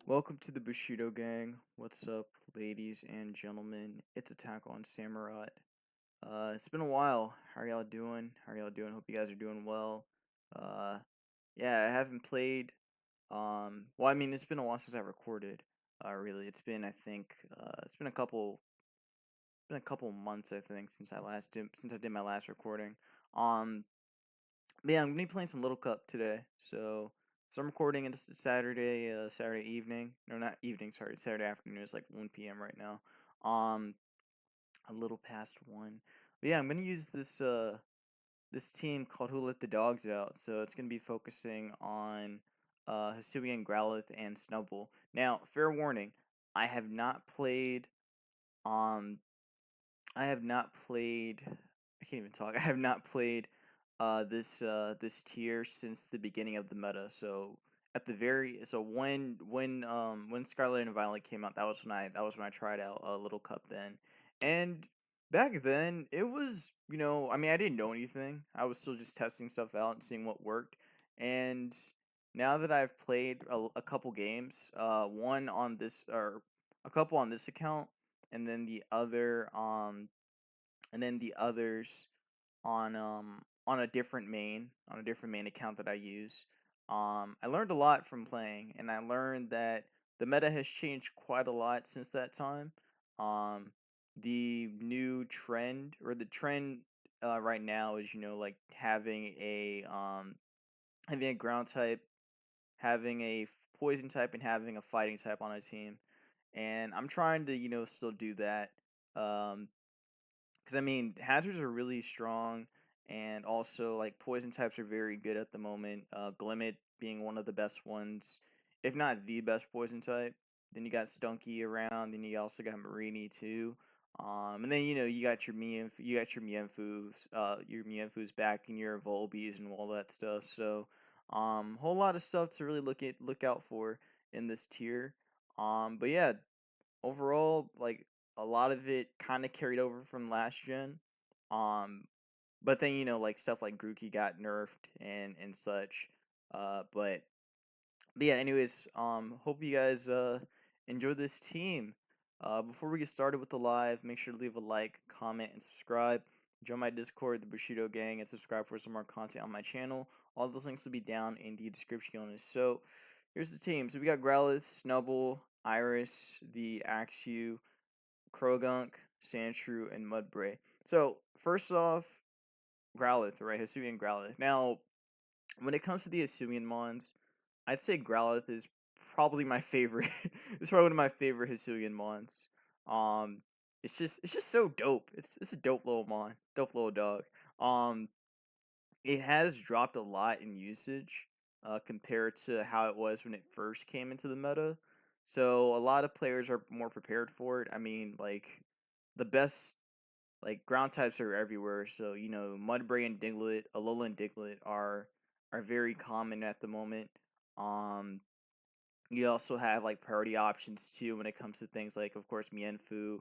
Welcome to the Bushido Gang. What's up, ladies and gentlemen? It's Attack on Samurai. It's been a while. How are y'all doing? How are y'all doing? Hope you guys are doing well. Uh, yeah, I haven't played. Well, I mean, it's been a while since I recorded. Really, it's been it's been a couple months I think since I did my last recording. Um, but yeah, I'm gonna be playing some Little Cup today. So I'm recording it Saturday evening. No, not evening. Sorry, Saturday afternoon. It's like 1 p.m. right now. Um, a little past one. But yeah, I'm gonna use this team called Who Let the Dogs Out. So it's gonna be focusing on Hisuian, Growlithe, and Snubbull. Now, fair warning, I have not played um I have not played. I can't even talk. I have not played this tier since the beginning of the meta. So when Scarlet and Violet came out, that was when I tried out a Little Cup then, and back then it was, I mean, I didn't know anything. I was still just testing stuff out and seeing what worked. And now that I've played a couple games, one on this or a couple on this account, and then the others on a different main account that I use. I learned a lot from playing, and I learned that the meta has changed quite a lot since that time. Um, the new trend, or the trend right now, is, like having a ground type, having a poison type, and having a fighting type on a team. And I'm trying to, still do that. Um, because I mean, hazards are really strong, and also like poison types are very good at the moment. Glimmet being one of the best ones, if not the best poison type. Then you got Stunky around, then you also got Marini too. And then you got your Mienfu's back, and your Volbees and all that stuff. So, whole lot of stuff to really look out for in this tier. But yeah, overall, like a lot of it kind of carried over from last gen. Um, but then like stuff like Grookey got nerfed and such. But yeah, anyways, hope you guys enjoy this team. Before we get started with the live, make sure to leave a like, comment, and subscribe. Join my Discord, the Bushido Gang, and subscribe for some more content on my channel. All those links will be down in the description. So, here's the team. So we got Growlithe, Snubbull, Iris, the Axew, Krogunk, Sandshrew, and Mudbray. So first off, Growlithe, right? Hisuian Growlithe. Now, when it comes to the Hisuian mons, I'd say Growlithe is probably my favorite. It's probably one of my favorite Hisuian mons. Um, it's just so dope. It's a dope little mon, dope little dog. Um, it has dropped a lot in usage compared to how it was when it first came into the meta. So a lot of players are more prepared for it. I mean, like the best like ground types are everywhere. So Mudbray and Diglett, Alola and Diglett are very common at the moment. Um, you also have like priority options too when it comes to things like, of course, Mienfu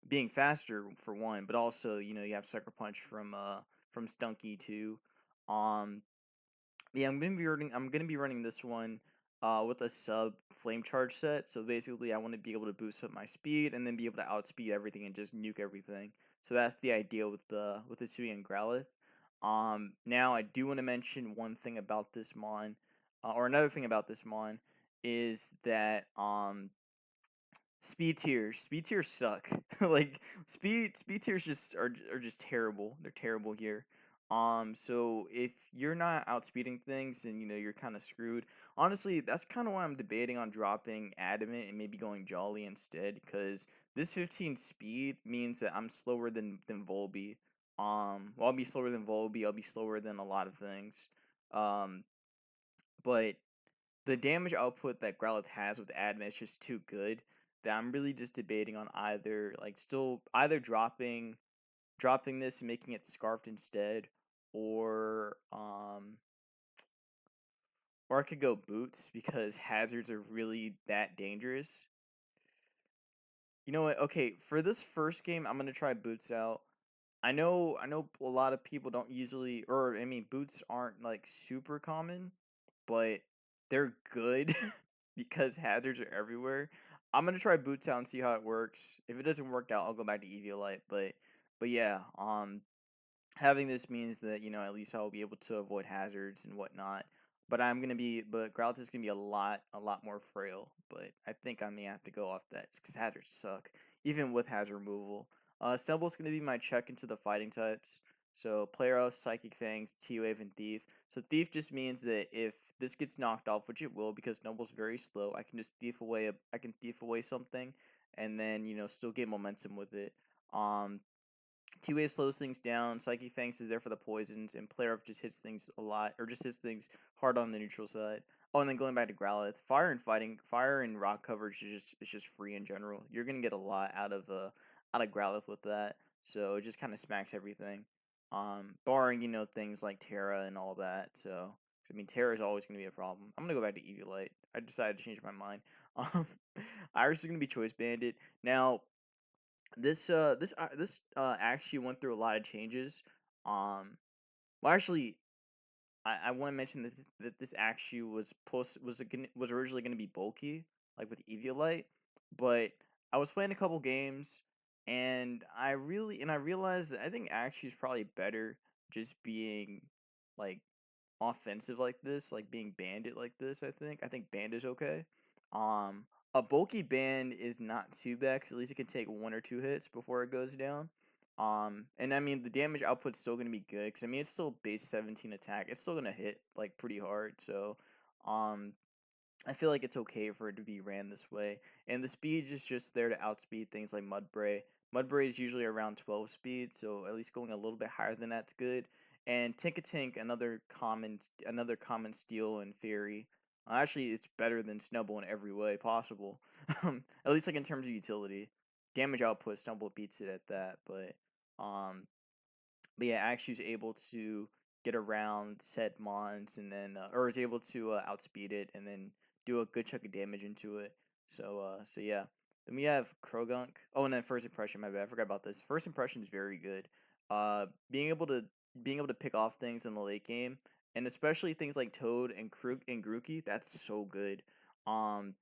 being faster for one, but also you have Sucker Punch from Stunky too. Um, yeah, I'm gonna be running this one with a sub flame charge set. So basically I want to be able to boost up my speed and then be able to outspeed everything and just nuke everything. So that's the idea with the Sui and Growlithe. Now I do want to mention one thing about this mon, or another thing about this mon, is that speed tiers suck. Like speed tiers are just terrible. They're terrible here. So if you're not outspeeding things, then you're kind of screwed. Honestly, that's kind of why I'm debating on dropping Adamant and maybe going Jolly instead, because this 15 speed means that I'm slower than Volby. Well, I'll be slower than Volby. I'll be slower than a lot of things. Um, but the damage output that Growlithe has with Admin is just too good that I'm really just debating on either dropping this and making it Scarfed instead, or or I could go Boots because hazards are really that dangerous. You know what? Okay, for this first game, I'm gonna try Boots out. I know a lot of people don't usually, or I mean, boots aren't like super common, but they're good because hazards are everywhere. I'm gonna try Boot Town, see how it works. If it doesn't work out, I'll go back to Eviolite. But yeah, having this means that at least I'll be able to avoid hazards and whatnot. But Growlithe is gonna be a lot more frail. But I think I may have to go off that because hazards suck, even with hazard removal. Snubble's gonna be my check into the fighting types. So Player Up, Psychic Fangs, T-Wave, and Thief. So Thief just means that if this gets knocked off, which it will, because Snubble's very slow, I can just thief away something, and then still get momentum with it. Um, Two-Wave slows things down. Psyche Fangs is there for the poisons, and Player Up just hits things a lot, or just hits things hard on the neutral side. Oh, and then going back to Growlithe, fire and rock coverage is just free in general. You're gonna get a lot out of Growlithe with that, so it just kind of smacks everything. Barring things like Terra and all that. So I mean, Terra is always gonna be a problem. I'm gonna go back to Eviolite. I decided to change my mind. Um, Iris is gonna be Choice Bandit now. This actually went through a lot of changes. Um, well, actually, I want to mention this actually was originally going to be bulky, like with Eviolite, but I was playing a couple games, and I realized that I think actually is probably better just being like offensive like this, like being bandit like this. I think band is okay. Um, a bulky band is not too bad 'cause at least it can take one or two hits before it goes down. And I mean the damage output's still gonna be good because I mean it's still base 17 attack. It's still gonna hit like pretty hard. So, um, I feel like it's okay for it to be ran this way. And the speed is just there to outspeed things like Mudbray. Mudbray is usually around 12 speed, so at least going a little bit higher than that's good. And Tinkatink, another common steel and fairy. Actually, it's better than Snubbull in every way possible. At least like in terms of utility. Damage output, Snubbull beats it at that, um but yeah, Axu's able to get around said mons and then or is able to outspeed it and then do a good chunk of damage into it. So yeah. Then we have Krogunk. Oh, and then first impression, my bad. I forgot about this. First impression is very good. Being able to pick off things in the late game, and especially things like Toad and Krug and Grookey, that's so good. Um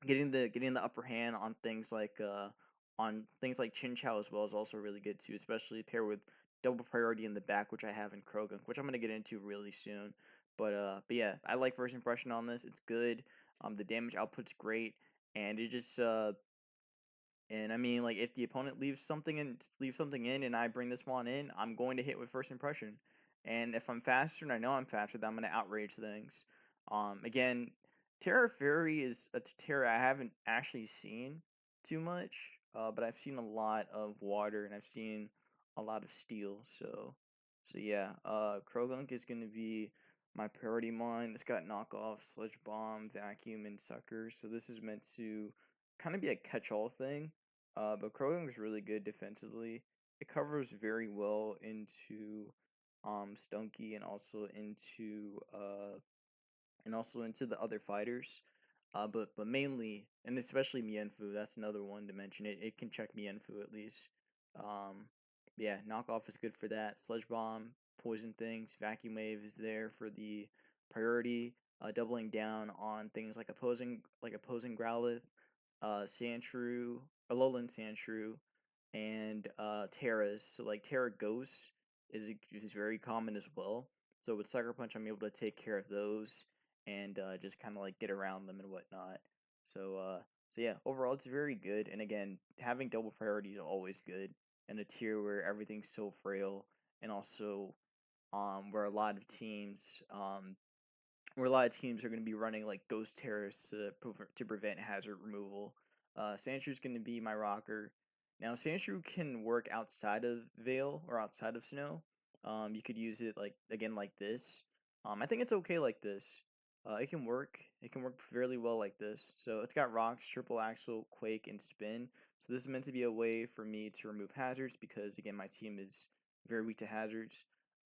getting the upper hand on things like Chinchou as well is also really good too, especially paired with double priority in the back, which I have in Krogunk, which I'm gonna get into really soon. But yeah, I like first impression on this. It's good. The damage output's great, and it just and I mean, like, if the opponent leaves something in, and I bring this one in, I'm going to hit with first impression. And if I'm faster, and I know I'm faster, then I'm going to outrage things. Again, Terra Fairy is a Terra I haven't actually seen too much, but I've seen a lot of water and I've seen a lot of steel. So yeah, Krogunk is going to be my priority mine. It's got knockoff, Sludge Bomb, Vacuum, and Sucker. So this is meant to kind of be a catch-all thing. But Krogan was really good defensively. It covers very well into Stunky and also into the other fighters. But mainly and especially Mienfu, that's another one to mention. It can check Mienfu at least. Um yeah, knockoff is good for that. Sludge bomb, poison things, vacuum wave is there for the priority, doubling down on things like opposing Growlithe, Sandshrew, Alolan Sandshrew, and Terras. So like Terra Ghost is very common as well. So with Sucker Punch, I'm able to take care of those and just kind of like get around them and whatnot. So yeah, overall it's very good. And again, having double priority is always good in a tier where everything's so frail, and also where a lot of teams are going to be running like ghost terrorists to prevent hazard removal. Sandshrew is going to be my rocker. Now, Sandshrew can work outside of Veil or outside of Snow. You could use it like again like this. I think it's okay like this. It can work. It can work fairly well like this. So it's got rocks, triple axle, quake, and spin. So this is meant to be a way for me to remove hazards because again my team is very weak to hazards.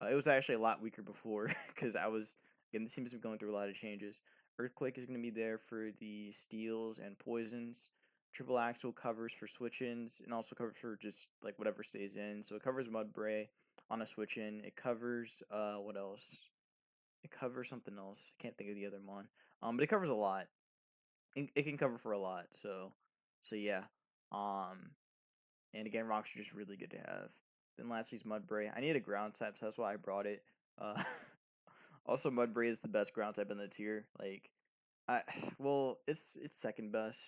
It was actually a lot weaker before because again, this team has been going through a lot of changes. Earthquake is going to be there for the steals and poisons. Triple Axle covers for switch-ins and also covers for just like whatever stays in. So it covers Mudbray on a switch-in. It covers what else? It covers something else. I can't think of the other one. But it covers a lot. it can cover for a lot. So yeah. Um, and again, rocks are just really good to have. Then lastly is Mudbray. I need a ground type, so that's why I brought it. Uh, also Mudbray is the best ground type in the tier. Like, I well, it's second best.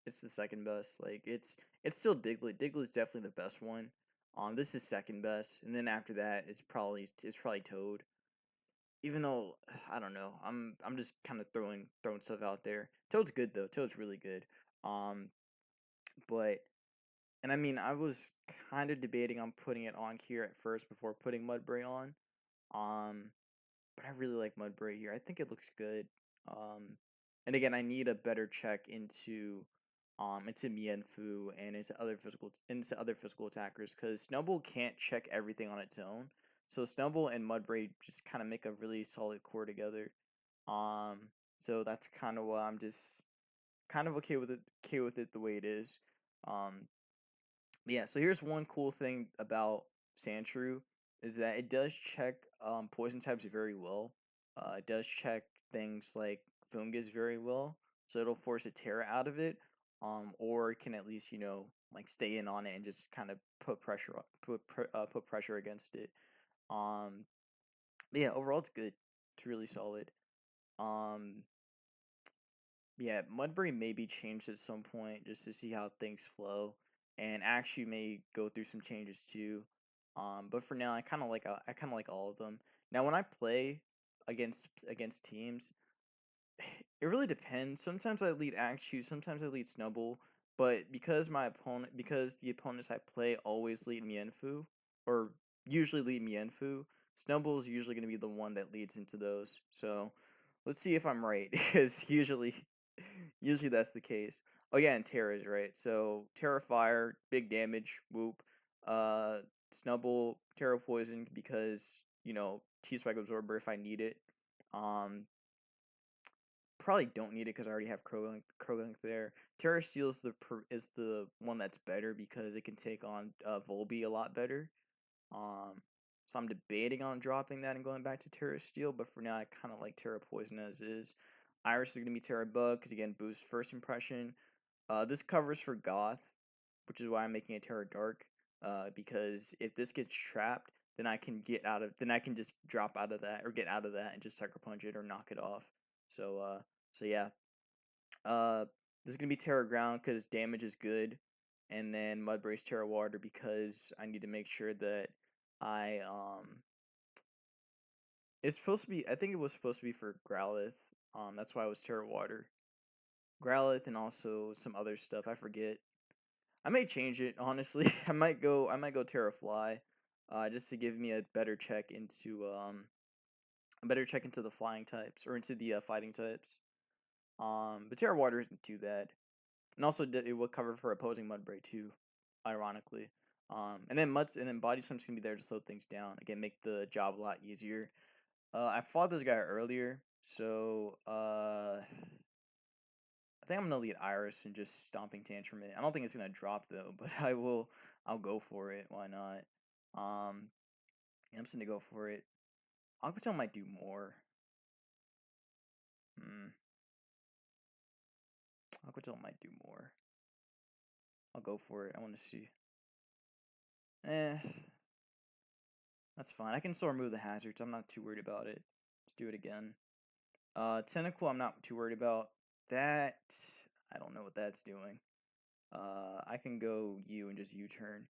It's the second best. Like it's still Diglett. Diglett's definitely the best one. This is second best, and then after that it's probably Toad. Even though I don't know, I'm just kind of throwing stuff out there. Toad's good though. Toad's really good. Um, but and I mean I was kind of debating on putting it on here at first before putting Mudbray on. Um, but I really like Mudbray here. I think it looks good. Um, and again, I need a better check into Mienfu and into other physical attackers because Snubbull can't check everything on its own. So Snubbull and Mudbray just kind of make a really solid core together. Um, so that's kind of why I'm just kind of okay with it the way it is. Um, yeah, so here's one cool thing about Sandshrew is that it does check poison types very well. It does check things like fungus very well, so it'll force a Terra out of it, or it can at least like stay in on it and just kind of put pressure against it. Um, but yeah, overall it's good. It's really solid. Um, yeah, Mudbury may be changed at some point just to see how things flow, and actually may go through some changes too. But for now, I kind of like all of them. Now, when I play against teams, it really depends. Sometimes I lead Axu, sometimes I lead Snubbull, but because the opponents I play always lead Mienfu, or usually lead Mienfu, Snubbull is usually going to be the one that leads into those. So let's see if I'm right, because usually that's the case. Oh yeah, and Terra's right. So Terra Fire, big damage, whoop. Uh, Snubbull, Terra Poison because T Spike Absorber if I need it. Um, Probably don't need it because I already have Krogunk there. Terra Steel is the one that's better because it can take on Volby a lot better. Um, so I'm debating on dropping that and going back to Terra Steel, but for now I kind of like Terra Poison as is. Iris is gonna be Terra Bug because again boosts first impression. This covers for Goth, which is why I'm making it Terra Dark. Because if this gets trapped, then I can just drop out of that or get out of that and just Sucker Punch it or knock it off. So yeah. Uh, this is gonna be Terra Ground because damage is good, and then Mudbray's Terra Water because I need to make sure that I. It's supposed to be. I think it was supposed to be for Growlithe. That's why it was Terra Water. Growlithe and also some other stuff. I forget. I may change it honestly. I might go Terra Fly, just to give me a better check into the flying types or into the fighting types. But Terra Water isn't too bad. And also it will cover for opposing Mudbray too, ironically. And then Body Slam's gonna be there to slow things down. Again, make the job a lot easier. I fought this guy earlier, so I think I'm gonna lead Iris and just stomping tantrum it. I don't think it's gonna drop though, but I will. I'll go for it. Why not? Yeah, I'm just gonna go for it. Aquatone might do more. Hmm. Aquatone might do more. I'll go for it. I want to see. Eh, that's fine. I can still remove the hazards. I'm not too worried about it. Let's do it again. Tentacle, I'm not too worried about. That, I don't know what that's doing. I can go U and just U-turn.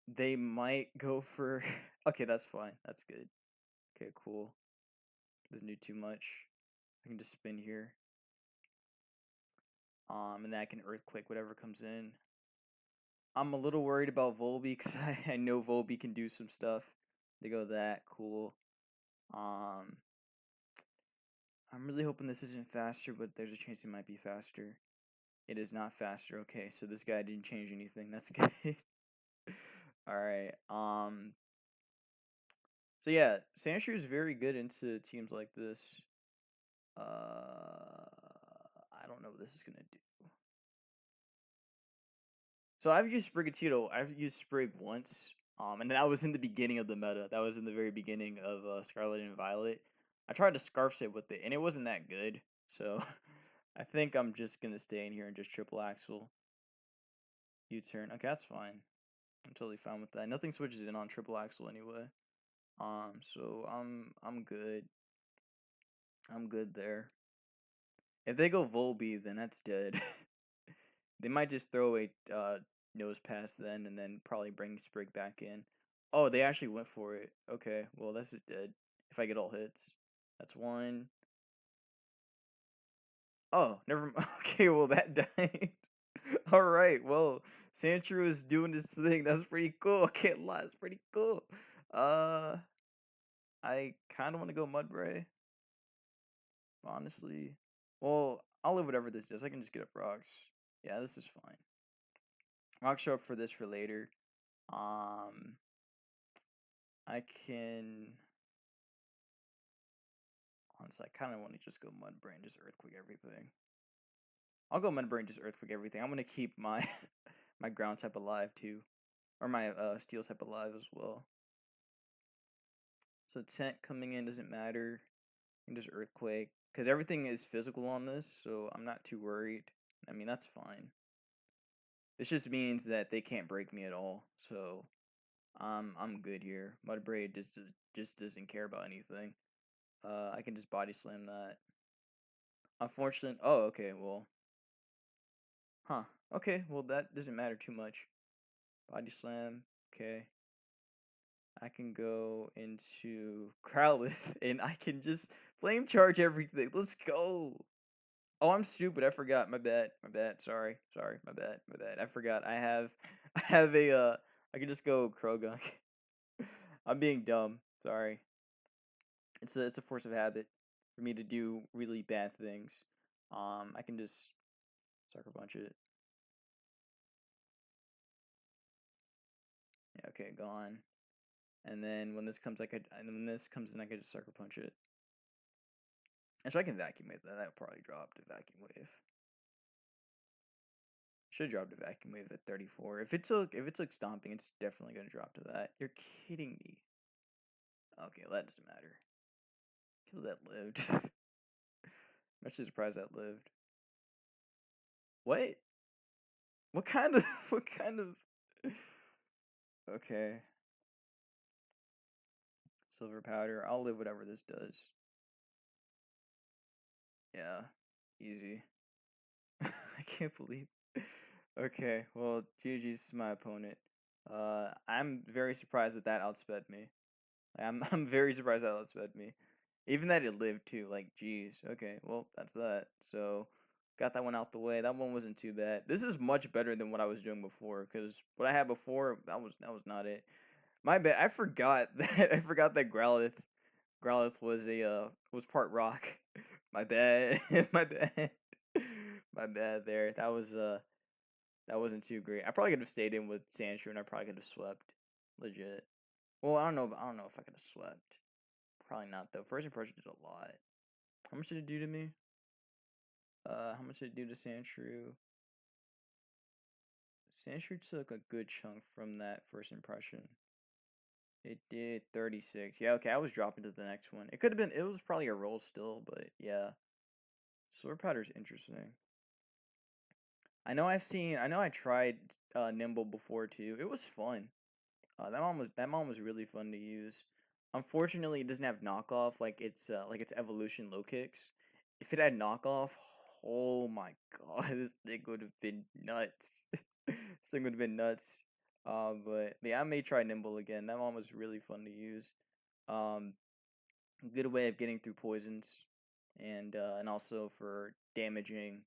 They might go for... Okay, that's fine. That's good. Okay, cool. Doesn't do too much. I can just spin here. And then I can Earthquake whatever comes in. I'm a little worried about Volby because I know Volby can do some stuff. They go that, cool. Um, I'm really hoping this isn't faster, but there's a chance it might be faster. It is not faster. Okay, so this guy didn't change anything. That's good. All right. So yeah, Sandshrew is very good into teams like this. I don't know what this is gonna do. So I've used Sprigatito. I've used Sprig once. And that was in the beginning of the meta. That was in the very beginning of Scarlet and Violet. I tried to Scarf Sit with it, and it wasn't that good. So I think I'm just gonna stay in here and just triple axle. U-turn. Okay, that's fine. I'm totally fine with that. Nothing switches in on triple axle anyway. So I'm good. I'm good there. If they go Volby, then that's dead. They might just throw a nose pass then, and then probably bring Sprig back in. Oh, they actually went for it. Okay, well that's dead. If I get all hits, that's one. Oh, never mind. Okay, well that died. All right, well Sandshrew is doing this thing. That's pretty cool. I can't lie, it's pretty cool. Uh, I kind of want to go Mudbray, honestly. Well, I'll live whatever this does. I can just get up rocks. Yeah, this is fine. I'll show up for this for later. Um, I can. Honestly, I kind of want to just go Mudbrain, just Earthquake everything. I'll go Mudbrain, just Earthquake everything. I'm gonna keep my my ground type alive too, or my steel type alive as well. So tent coming in doesn't matter. I can just Earthquake because everything is physical on this, so I'm not too worried. I mean that's fine. This just means that they can't break me at all, so I'm good here. Mudbraid just doesn't care about anything. I can just body slam that. Unfortunately, oh okay, well, huh? Okay, well that doesn't matter too much. Body slam, okay. I can go into Crowlith and I can just flame charge everything. Let's go. Oh, I'm stupid. I forgot. My bad. My bad. Sorry. Sorry. My bad. My bad. I forgot. I have a I can just go Krogunk. I'm being dumb. Sorry. It's a force of habit for me to do really bad things. I can just sucker punch it. Yeah, okay, gone. And then when this comes, when this comes in, I could just sucker punch it. Actually, I can vacuum wave that. That would probably drop to vacuum wave. Should drop to vacuum wave at 34. If it took stomping, it's definitely gonna drop to that. You're kidding me. Okay, well, that doesn't matter. Kill that lived. I'm actually surprised that lived. What? What kind of what kind of Okay. Silver powder. I'll live whatever this does. Yeah. Easy. I can't believe. Okay, well, GG's my opponent. I'm very surprised that that outsped me. I'm very surprised that outsped me. Even that it lived too. Like, geez. Okay, well, that's that. So, got that one out the way. That one wasn't too bad. This is much better than what I was doing before. Cause what I had before, that was not it. My bad. I forgot that Growlithe was part rock. My bad. My bad. My bad there. That wasn't too great. I probably could have stayed in with Sandshrew and I probably could have swept. Legit. Well, I don't know if I could have swept. Probably not though. First impression did a lot. How much did it do to me? How much did it do to Sandshrew? Sandshrew took a good chunk from that first impression. It did 36. Yeah, okay, I was dropping to the next one. It could have been, it was probably a roll still, but yeah. Sword Powder's interesting. I know I tried Nimble before too. It was fun. That one was really fun to use. Unfortunately, it doesn't have knockoff like its evolution low kicks. If it had knockoff, oh my god, this thing would have been nuts. This thing would have been nuts. But yeah, I may try Nimble again. That one was really fun to use. Um, Good way of getting through poisons, and also for damaging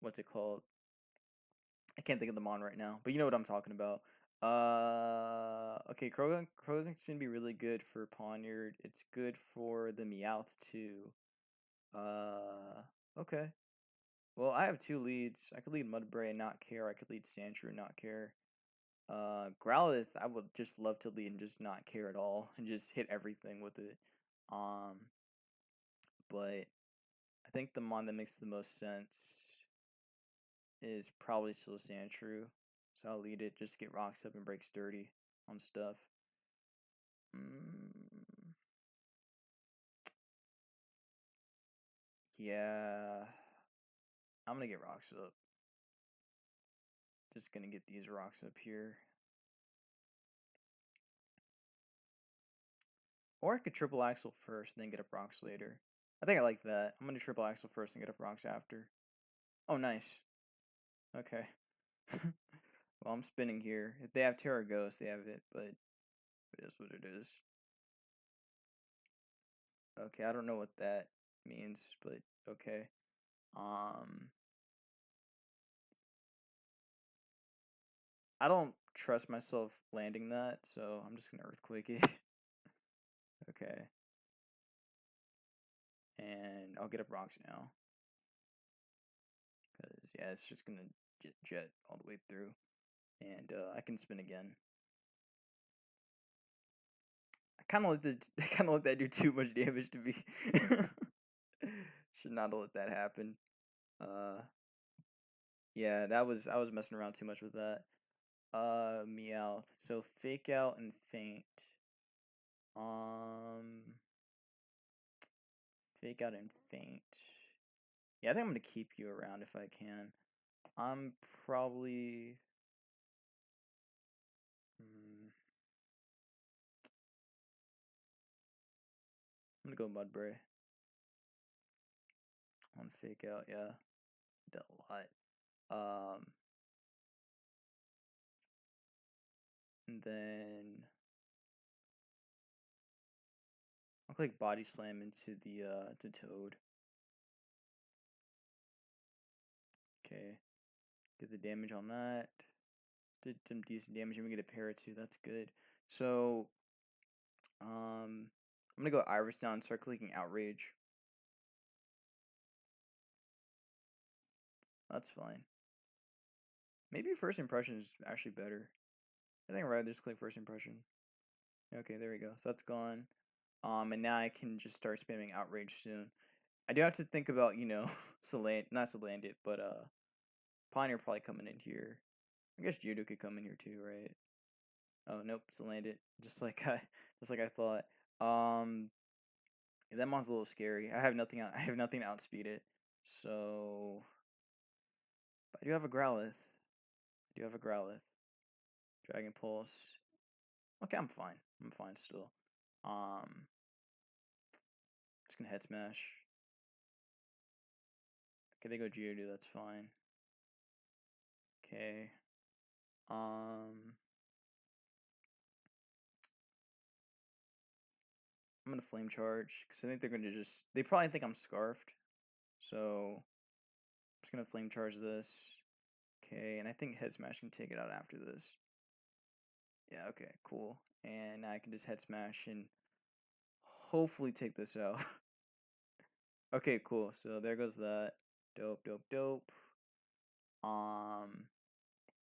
what's it called? I can't think of the mon right now, but you know what I'm talking about. Okay, Krogunk's gonna be really good for Poniard. It's good for the Meowth too. Okay. Well, I have two leads. I could lead Mudbray and not care. I could lead Sandshrew and not care. Growlithe, I would just love to lead and just not care at all and just hit everything with it. Um, but I think the mon that makes the most sense is probably still Sandshrew. So I'll lead it, just get rocks up and break sturdy on stuff. Mm, Yeah, I'm gonna get rocks up. Just gonna get these rocks up here. Or I could triple axle first and then get up rocks later. I think I like that. I'm gonna triple axle first and get up rocks after. Oh, nice. Okay. Well, I'm spinning here. If they have Terra Ghost, they have it, but it is what it is. Okay, I don't know what that means, but okay. Um, I don't trust myself landing that, so I'm just gonna earthquake it. Okay. And I'll get up rocks now. Because, yeah, it's just gonna jet all the way through. And I can spin again. I kind of let the I kind of let that do too much damage to me. Should not have let that happen. Yeah, I was messing around too much with that. Meowth. So fake out and faint. Um, fake out and faint. Yeah, I think I'm gonna keep you around if I can. I'm probably. Hmm, I'm gonna go Mudbray on fake out. Yeah, did a lot. Um, and then I'll click body slam into the to Toad. Okay, get the damage on that. Did some decent damage. And we get a pair too. That's good. So I'm gonna go Iris down and start clicking outrage. That's fine. Maybe first impression is actually better. I think I'd rather just click first impression. Okay, there we go. So that's gone. And now I can just start spamming outrage soon. I do have to think about, not Salandit, but Pioneer probably coming in here. I guess Judo could come in here too, right? Oh nope, Salandit. Just like I thought. Um that mon's a little scary. I have nothing to outspeed it. So but I do have a Growlithe. Dragon Pulse. Okay, I'm fine. I'm fine still. Um just gonna head smash. Okay, they go Geodude, that's fine. Okay. I'm gonna flame charge because I think they're gonna they probably think I'm scarfed. So I'm just gonna flame charge this. Okay, and I think head smash can take it out after this. Yeah, okay, cool. And now I can just head smash and hopefully take this out. Okay, cool. So there goes that. Dope, dope, dope. Um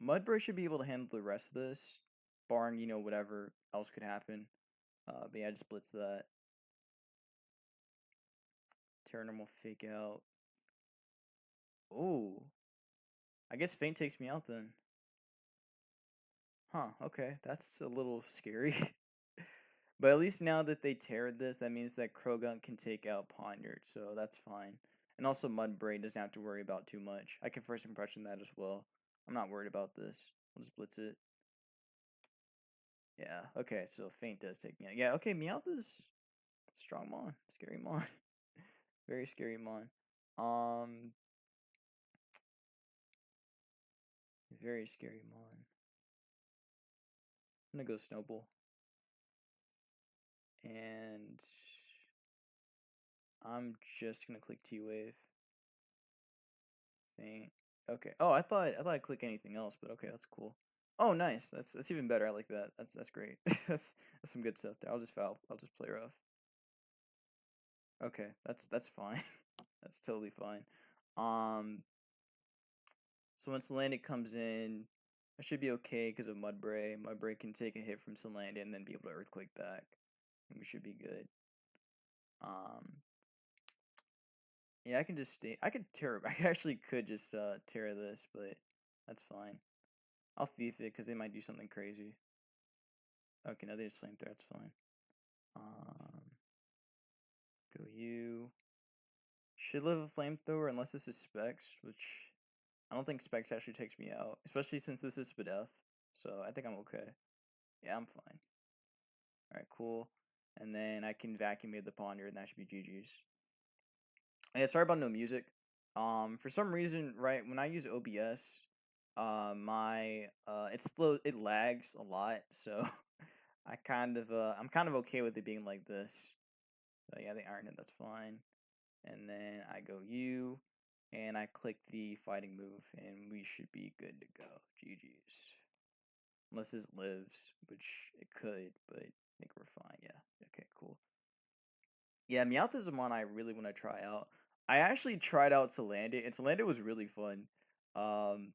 Mudbray should be able to handle the rest of this, barring, whatever else could happen. But yeah, I just blitz that. Terra normal fake out. Ooh. I guess Faint takes me out then. Huh, okay. That's a little scary. But at least now that they teared this, that means that Croagunk can take out Pondert, so that's fine. And also Mudbray doesn't have to worry about too much. I can first impression that as well. I'm not worried about this. I'll just blitz it. Yeah, okay, so Faint does take me out. Yeah, okay, Meowth is strong mon. Scary mon. Very scary mon. Um very scary mon. I'm gonna go Snowball. And I'm just gonna click T-Wave. Faint. Okay. Oh, I thought I'd click anything else, but okay, that's cool. Oh, nice. That's even better. I like that. That's great. That's some good stuff there. I'll just foul. I'll just play rough. Okay, that's fine. That's totally fine. Um, so when Salandit comes in, I should be okay because of Mudbray. Mudbray can take a hit from Salandit and then be able to Earthquake back. And we should be good. Yeah, I can just stay. I could tear. I actually could just tear this, but that's fine. I'll thief it because they might do something crazy. Okay, no, they just flamethrower. That's fine. Um, go you. Should live a flamethrower unless this is specs, which I don't think specs actually takes me out, especially since this is SPDF. So I think I'm okay. Yeah, I'm fine. All right, cool. And then I can vacuum the ponder, and that should be GG's. Yeah, sorry about no music. For some reason, right when I use OBS, my it's slow. It lags a lot, so I'm kind of okay with it being like this. So yeah, the iron it, that's fine. And then I go U, and I click the fighting move, and we should be good to go. GG's. Unless this lives, which it could, but I think we're fine. Yeah. Okay, cool. Yeah, Meowth is the one I really want to try out. I actually tried out Salandit, and Salandit was really fun. Um,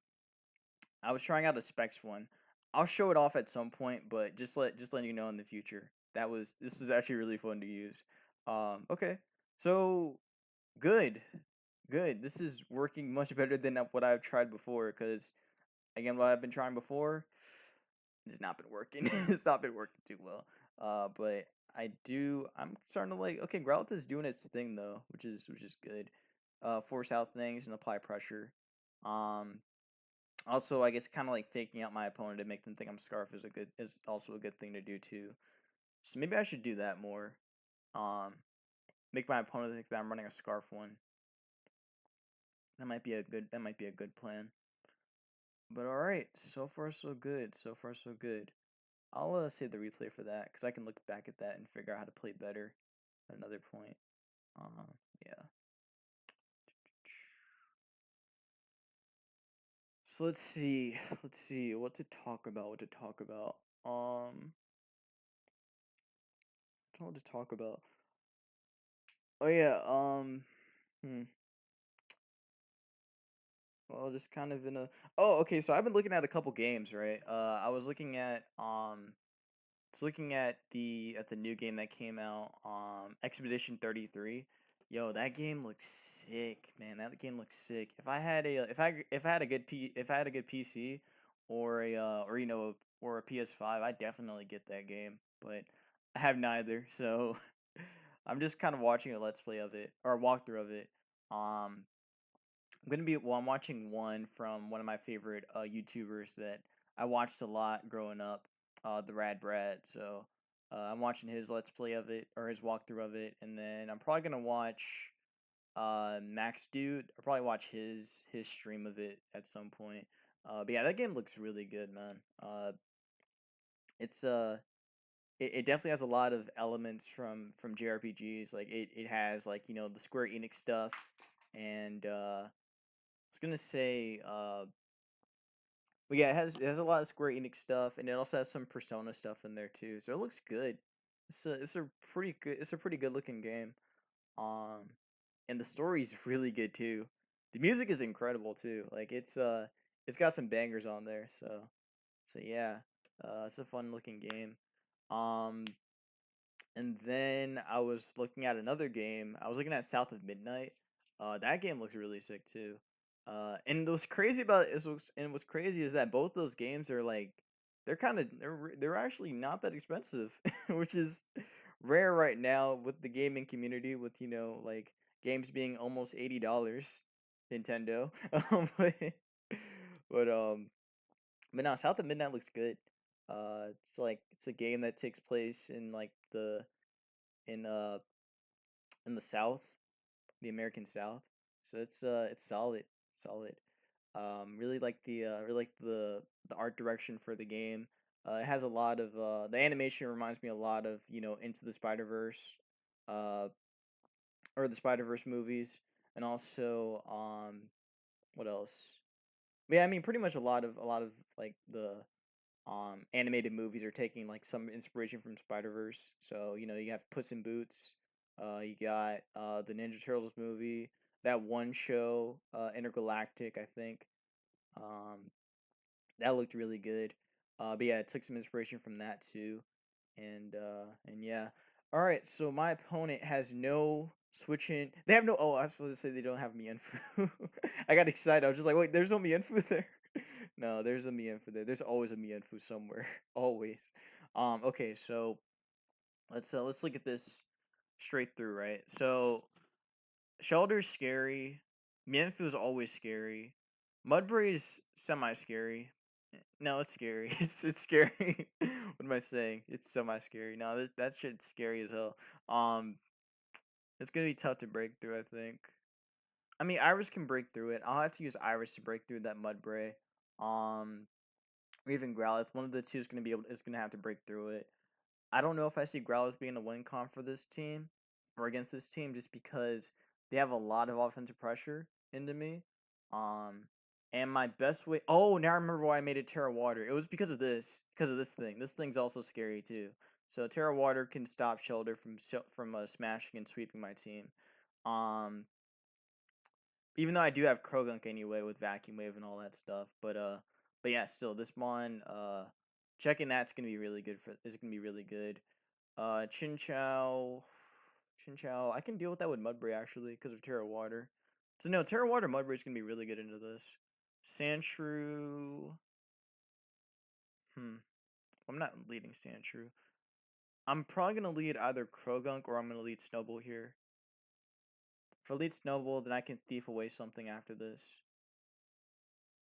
I was trying out a Specs one. I'll show it off at some point, but just letting you know in the future. This was actually really fun to use. Okay, so good, good. This is working much better than what I've tried before. Because again, what I've been trying before, it's not been working. It's not been working too well. But I'm starting to like. Okay, Growlithe is doing its thing though, which is good. Force out things and apply pressure. Um, Also, I guess kind of like faking out my opponent to make them think I'm Scarf is also a good thing to do too. So maybe I should do that more. Um, make my opponent think that I'm running a Scarf one. That might be a good plan. But all right, so far so good. So far so good. I'll save the replay for that because I can look back at that and figure out how to play better at another point. Yeah. So let's see. Let's see what to talk about. What to talk about. I don't know what to talk about. Oh yeah. Hmm. Well, just kind of in a. Oh, okay. So I've been looking at a couple games, right? I was looking at looking at the new game that came out, Expedition 33. Yo, that game looks sick, man. That game looks sick. If I had a if I had a good if I had a good PC or a or you know or a PS5, I'd definitely get that game. But I have neither, so I'm just kind of watching a let's play of it or a walkthrough of it. Um, I'm watching one from one of my favorite YouTubers that I watched a lot growing up, the Rad Brad. So I'm watching his let's play of it or his walkthrough of it, and then I'm probably gonna watch Max Dude. I'll probably watch his stream of it at some point. But yeah, that game looks really good, man. It's it definitely has a lot of elements from JRPGs. Like it has like the Square Enix stuff, and I was gonna say, but yeah, it has a lot of Square Enix stuff, and it also has some Persona stuff in there too. So it looks good. It's a pretty good looking game. Um, and the story's really good too. The music is incredible too. Like it's got some bangers on there. So yeah, it's a fun looking game. Um, and then I was looking at another game. I was looking at South of Midnight. That game looks really sick too. And what's crazy is that both those games are like they're actually not that expensive, which is rare right now with the gaming community. With like games being almost $80, Nintendo. But but um, but no, South of Midnight looks good. It's like it's a game that takes place in like in uh in the South, the American South. So it's solid, solid. Really like the art direction for the game. It has a lot of the animation reminds me a lot of Into the Spider Verse, uh, or the Spider Verse movies, and also what else? Yeah, I mean pretty much a lot of like the animated movies are taking like some inspiration from Spider Verse. So you have Puss in Boots, you got the Ninja Turtles movie, that one show, Intergalactic, I think. Um, that looked really good. But yeah, it took some inspiration from that too, and yeah. All right, so my opponent has no switching. They have no. Oh, I was supposed to say they don't have Mienfoo. I got excited. I was just like, wait, there's no Mienfoo there. No, there's a Mienfoo there. There's always a Mienfoo somewhere. Always. Okay, so let's look at this straight through, right? So Shelter's scary. Mienfu's always scary. Mudbray's semi-scary. No, it's scary. It's scary. What am I saying? It's semi-scary. No, that shit's scary as hell. Um, it's gonna be tough to break through, I think. I mean, Iris can break through it. I'll have to use Iris to break through that Mudbray. Um, or even Growlithe. One of the two is gonna have to break through it. I don't know if I see Growlithe being a win con for this team or against this team just because they have a lot of offensive pressure into me. Um, and my best way. Oh, now I remember why I made it Terra Water. It was because of this. Because of this thing. This thing's also scary too. So Terra Water can stop Shelter from smashing and sweeping my team. Um, even though I do have Krogunk anyway with Vacuum Wave and all that stuff, but yeah, still this mon, checking that's gonna be really good is gonna be really good. Chinchou, Chinchou, I can deal with that with Mudbray actually because of Terra Water. So no, Terra Water Mudbray is gonna be really good into this. Sandshrew, I'm not leading Sandshrew. I'm probably gonna lead either Krogunk or I'm gonna lead Snubbull here. If I lead Snubbull, then I can thief away something after this.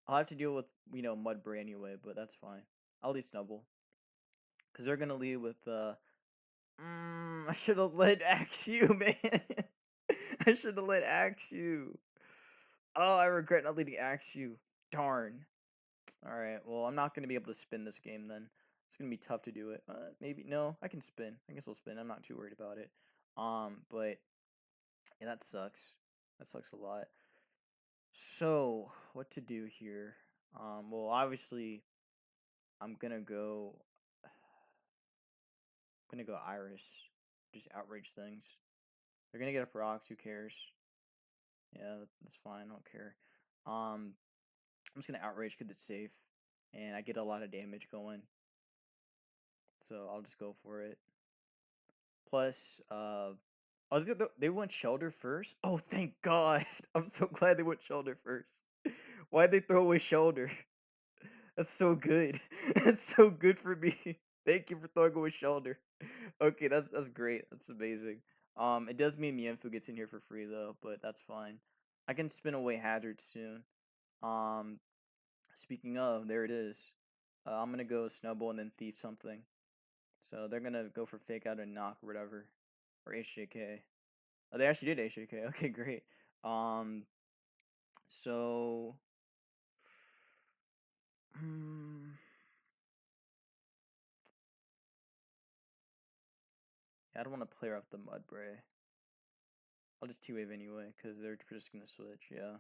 I'll have to deal with, Mudbray anyway, but that's fine. I'll lead Snubbull. Because they're going to lead with, I should have let Axew, man. I should have let Axew. Oh, I regret not leading Axew. Darn. Alright, well, I'm not going to be able to spin this game then. It's going to be tough to do it. Maybe, no, I can spin. I guess I'll spin. I'm not too worried about it. But, yeah, that sucks. That sucks a lot. So, what to do here? Well, obviously, I'm gonna go Iris. Just outrage things. They're gonna get up rocks, who cares? Yeah, that's fine, I don't care. I'm just gonna outrage because it's safe. And I get a lot of damage going. So I'll just go for it. Plus, oh, they went Shelter first? Oh, thank God. I'm so glad they went Shelter first. Why'd they throw away Shoulder? That's so good. That's so good for me. Thank you for throwing away Shoulder. Okay, that's great. That's amazing. It does mean Mienfu gets in here for free though, but that's fine. I can spin away Hazard soon. Um, speaking of, there it is. I'm gonna go Snowball and then Thief something. So they're gonna go for Fake Out and Knock or whatever, or HJK. Oh, they actually did HJK. Okay, great. Um, so. I don't want to play off the Mudbray. I'll just T-Wave anyway, because they're just gonna switch, yeah.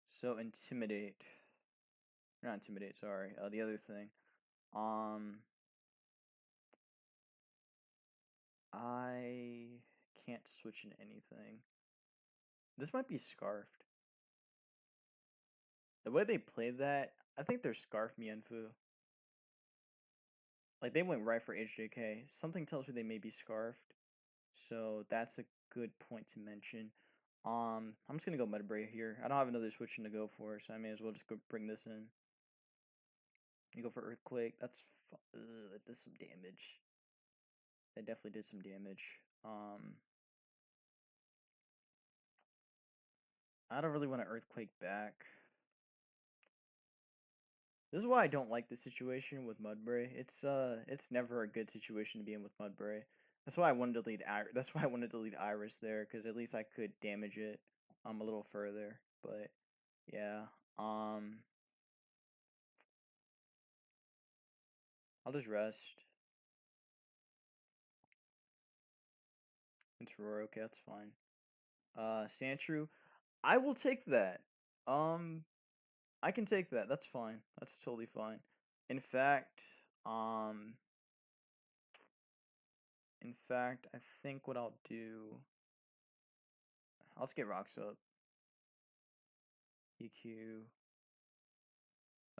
So Intimidate. Not Intimidate, sorry. The other thing. I can't switch into anything. This might be Scarfed. The way they played that, I think they're Scarf Mienfu. Like, they went right for HJK. Something tells me they may be Scarfed. So that's a good point to mention. I'm just gonna go Mudbray here. I don't have another switching to go for, so I may as well just go bring this in. You go for Earthquake. That does some damage. That definitely did some damage. I don't really want to Earthquake back. This is why I don't like the situation with Mudbray. It's never a good situation to be in with Mudbray. That's why I wanted to lead Iris there, because at least I could damage it a little further. But yeah, I'll just rest. It's Roar, okay, that's fine. Sandshrew, I will take that. I can take that. That's fine. That's totally fine. In fact, um, I think what I'll do, I'll just get rocks up. EQ.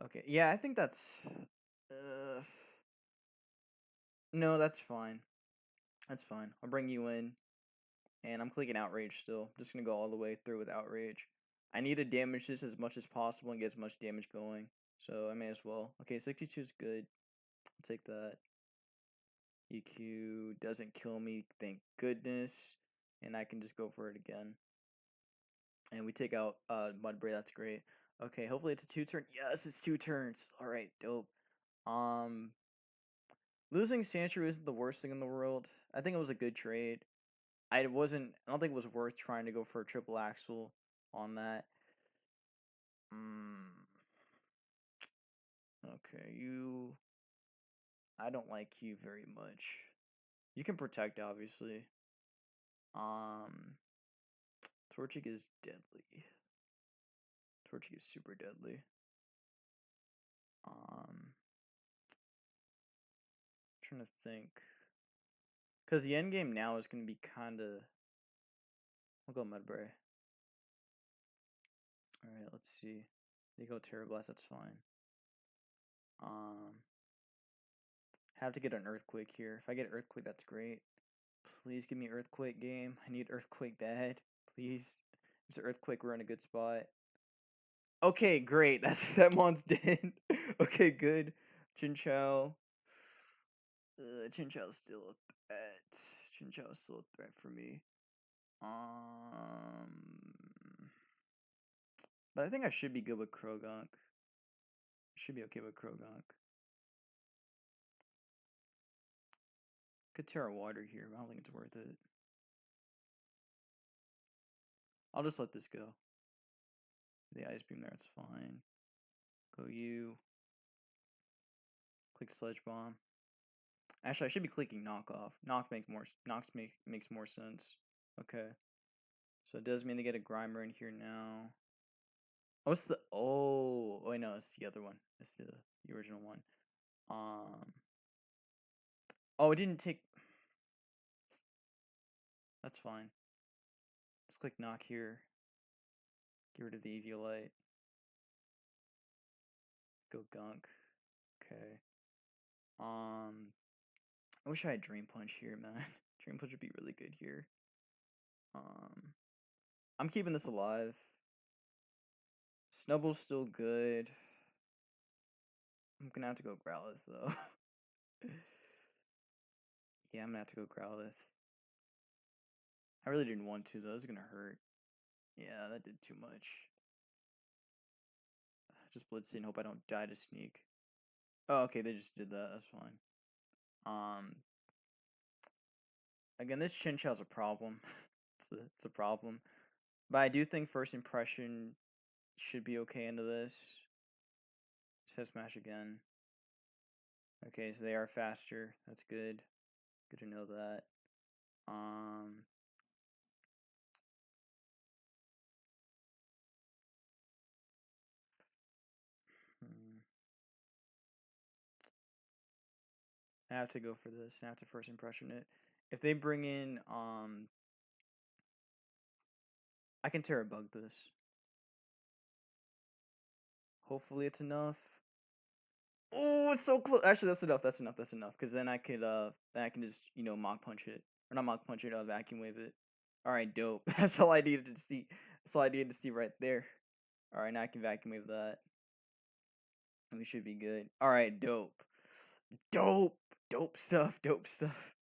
Okay, yeah, I think that's. No, that's fine. That's fine. I'll bring you in, and I'm clicking outrage still. I'm just gonna go all the way through with outrage. I need to damage this as much as possible and get as much damage going, so I may as well. Okay, 62 is good. I'll take that. EQ doesn't kill me, thank goodness. and I can just go for it again. And we take out Mudbray. That's great. Okay, hopefully it's a 2-turn. Yes, it's 2 turns. All right, dope. Um, losing Sandshrew isn't the worst thing in the world. I think it was a good trade. I don't think it was worth trying to go for a triple axle on that. Mm, okay, you. I don't like you very much. You can protect, obviously. Um, Torchic is deadly. Torchic is super deadly. Trying to think. Because the end game now is going to be kind of. I'll go Mudbray. Alright, let's see. They go Terra Blast, that's fine. Have to get an Earthquake here. If I get Earthquake, that's great. Please give me Earthquake game. I need Earthquake bad. Please. If it's an Earthquake, we're in a good spot. Okay, great. That mon's dead. Okay, good. Chinchou. Chinchou's still a threat. Chinchou's still a threat for me. But I think I should be good with Krogunk. Should be okay with Krogunk. Could Terra Water here, but I don't think it's worth it. I'll just let this go. The Ice Beam there, it's fine. Go you. Click Sledge Bomb. Actually, I should be clicking Knockoff. Makes more sense. Okay. So it does mean they get a Grimer in here now. Oh, it's the wait, no, it's the other one. It's the original one. Oh, it didn't take. That's fine. Just click Knock here. Get rid of the Eviolite. Go Gunk. Okay. I wish I had Dream Punch here, man. Dream Punch would be really good here. I'm keeping this alive. Snubbull's still good. I'm gonna have to go Growlithe though. Yeah, I'm gonna have to go Growlithe. I really didn't want to though. This is gonna hurt. Yeah, that did too much. Just Blitz and hope I don't die to Sneak. Oh, okay, they just did that. That's fine. Again, this Chinchou's a problem. it's a problem. But I do think first impression should be okay into this. Says Smash again. Okay, so they are faster. That's good. Good to know that. I have to go for this. I have to first impression it. If they bring in, I can Terra Bug this. Hopefully it's enough. Oh, it's so close. Actually, that's enough. That's enough. That's enough. Because then I could, then I can just, Mach Punch it. Or not Mach Punch it, Vacuum Wave it. Alright, dope. That's all I needed to see. That's all I needed to see right there. Alright, now I can Vacuum Wave that. And we should be good. Alright, dope. Dope! Dope stuff, dope stuff.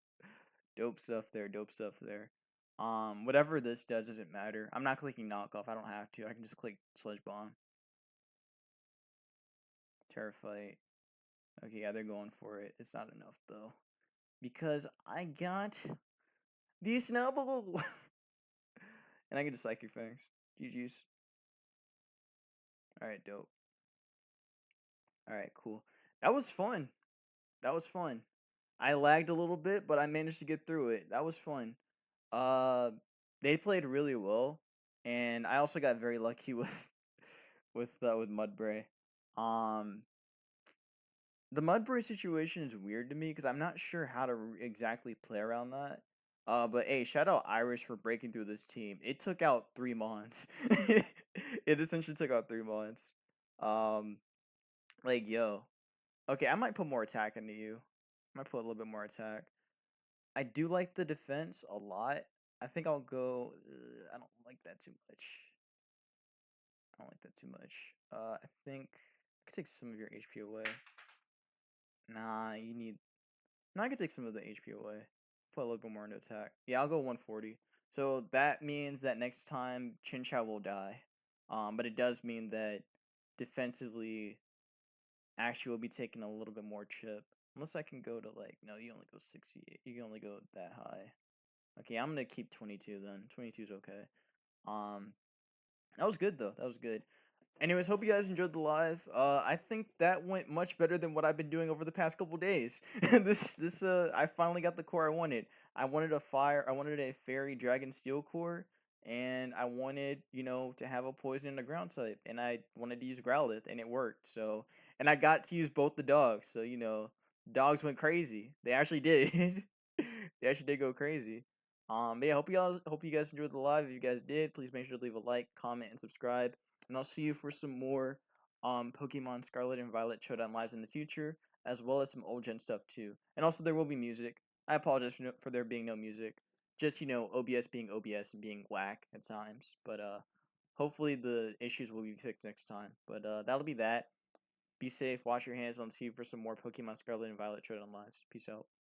Dope stuff there, dope stuff there. Whatever this does doesn't matter. I'm not clicking Knockoff. I don't have to. I can just click Sledge Bomb. Terra Fight. Okay, yeah, they're going for it. It's not enough, though. Because I got the Snubbull! And I can just Psychic Fangs. GG's. Alright, dope. Alright, cool. That was fun. That was fun. I lagged a little bit, but I managed to get through it. That was fun. They played really well, and I also got very lucky with Mudbray. The Mudbray situation is weird to me because I'm not sure how to exactly play around that. But hey, shout out Irish for breaking through this team. It took out 3 Mons. It essentially took out 3 Mons. Like yo, okay, I might put more attack into you. I might put a little bit more attack. I do like the defense a lot. I think I'll go. I don't like that too much. I don't like that too much. I think I could take some of your HP away. Nah, you need. No, I could take some of the HP away. Put a little bit more into attack. Yeah, I'll go 140. So that means that next time Chinchou will die. But it does mean that defensively, actually will be taking a little bit more chip. Unless I can go to like, no, you only go 68. You can only go that high. Okay, I'm gonna keep 22 then. 22 is okay. Um, that was good though. That was good. Anyways, hope you guys enjoyed the live. I think that went much better than what I've been doing over the past couple days. I finally got the core I wanted. I wanted a fairy dragon steel core, and I wanted, to have a poison and a ground type, and I wanted to use Growlithe, and it worked. So, and I got to use both the dogs. So, dogs went crazy. They actually did. They actually did go crazy. But yeah, hope you guys enjoyed the live. If you guys did, please make sure to leave a like, comment, and subscribe. And I'll see you for some more Pokemon Scarlet and Violet Showdown lives in the future, as well as some old gen stuff too. And also there will be music. I apologize for there being no music. Just OBS being OBS and being whack at times. But hopefully the issues will be fixed next time. But that'll be that. Be safe, wash your hands, and I'll see you for some more Pokemon Scarlet and Violet Showdown lives. Peace out.